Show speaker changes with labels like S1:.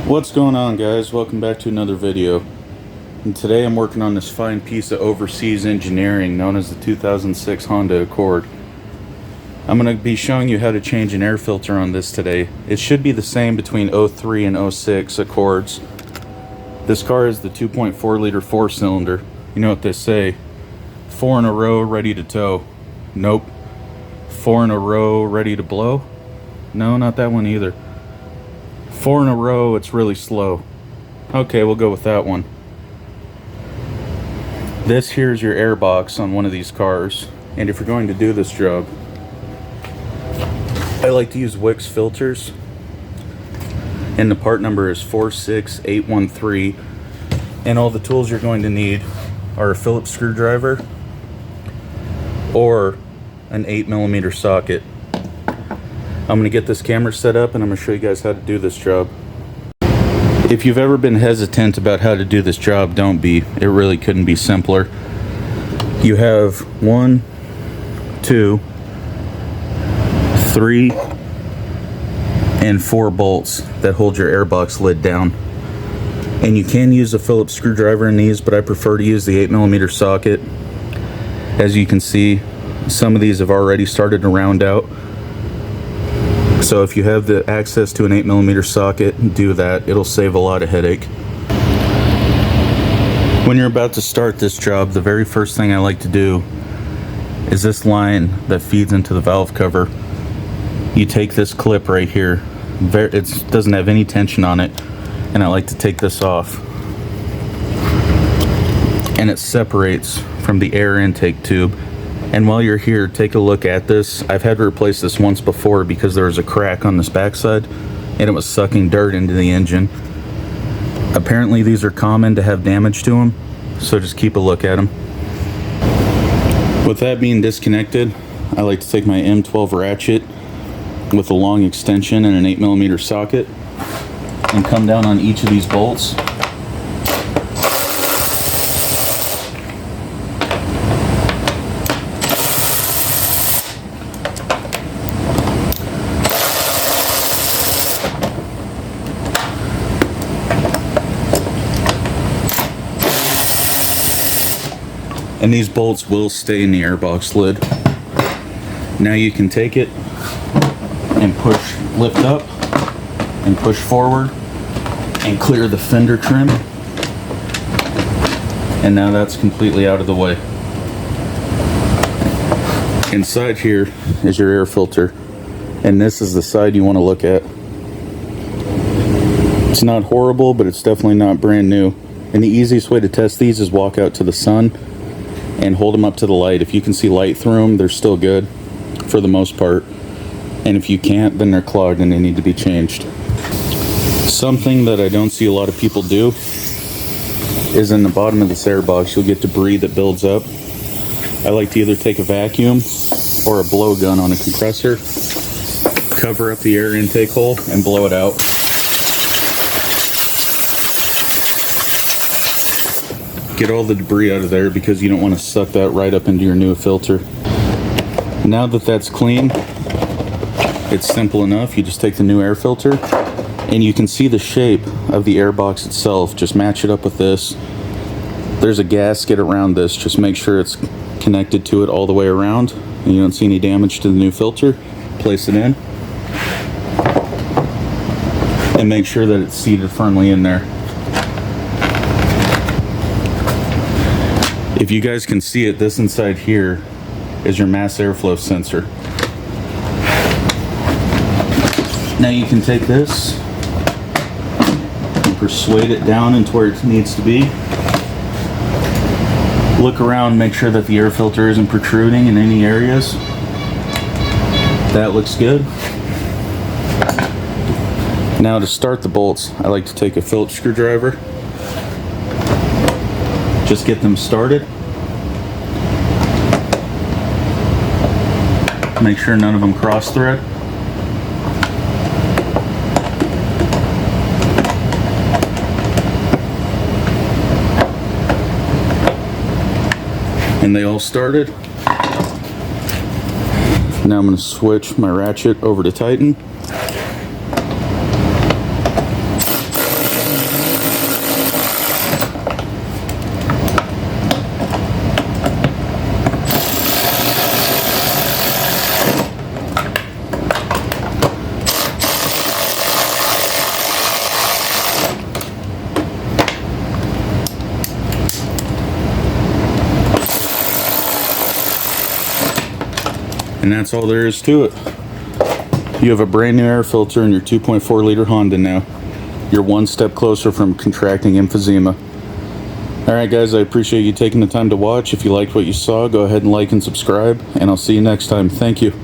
S1: What's going on, guys? Welcome back to another video. And today I'm working on this fine piece of overseas engineering known as the 2006 Honda Accord. I'm going to be showing you how to change an air filter on this today. It should be the same between 03 and 06 Accords. This car is the 2.4 liter 4-cylinder. You know what they say, 4 in a row ready to tow. Nope. 4 in a row ready to blow? No, not that one either. 4 in a row, it's really slow. Okay, we'll go with that one. This here is your air box on one of these cars. And if you're going to do this job, I like to use Wix filters. And the part number is 46813. And all the tools you're going to need are a Phillips screwdriver or an 8mm socket. I'm going to get this camera set up and I'm going to show you guys how to do this job. If you've ever been hesitant about how to do this job, don't be. It really couldn't be simpler. You have 1, 2, 3, and 4 bolts that hold your airbox lid down. And you can use a Phillips screwdriver in these, but I prefer to use the 8mm socket. As you can see, some of these have already started to round out. So if you have the access to an 8mm socket, do that. It'll save a lot of headache. When you're about to start this job, the very first thing I like to do is this line that feeds into the valve cover. You take this clip right here. It doesn't have any tension on it, and I like to take this off. And it separates from the air intake tube. And while you're here, take a look at this. I've had to replace this once before because there was a crack on this backside and it was sucking dirt into the engine. Apparently these are common to have damage to them, so just keep a look at them. With that being disconnected, I like to take my M12 ratchet with a long extension and an 8mm socket and come down on each of these bolts. And these bolts will stay in the airbox lid. Now you can take it and lift up and push forward and clear the fender trim. And now that's completely out of the way. Inside here is your air filter. And this is the side you want to look at. It's not horrible, but it's definitely not brand new. And the easiest way to test these is walk out to the sun and hold them up to the light. If you can see light through them, they're still good for the most part. And if you can't, then they're clogged and they need to be changed. Something that I don't see a lot of people do is in the bottom of this air box, you'll get debris that builds up. I like to either take a vacuum or a blowgun on a compressor, cover up the air intake hole and blow it out. Get all the debris out of there because you don't want to suck that right up into your new filter. Now that that's clean, it's simple enough. You just take the new air filter and you can see the shape of the air box itself. Just match it up with this. There's a gasket around this. Just make sure it's connected to it all the way around and you don't see any damage to the new filter. Place it in and make sure that it's seated firmly in there. If you guys can see it, this inside here is your mass airflow sensor. Now you can take this and persuade it down into where it needs to be. Look around, make sure that the air filter isn't protruding in any areas. That looks good. Now to start the bolts, I like to take a Phillips screwdriver. Just get them started. Make sure none of them cross thread. And they all started. Now I'm going to switch my ratchet over to Titan. And that's all there is to it. You have a brand new air filter in your 2.4 liter Honda now. You're one step closer from contracting emphysema. Alright guys, I appreciate you taking the time to watch. If you liked what you saw, go ahead and like and subscribe, and I'll see you next time. Thank you.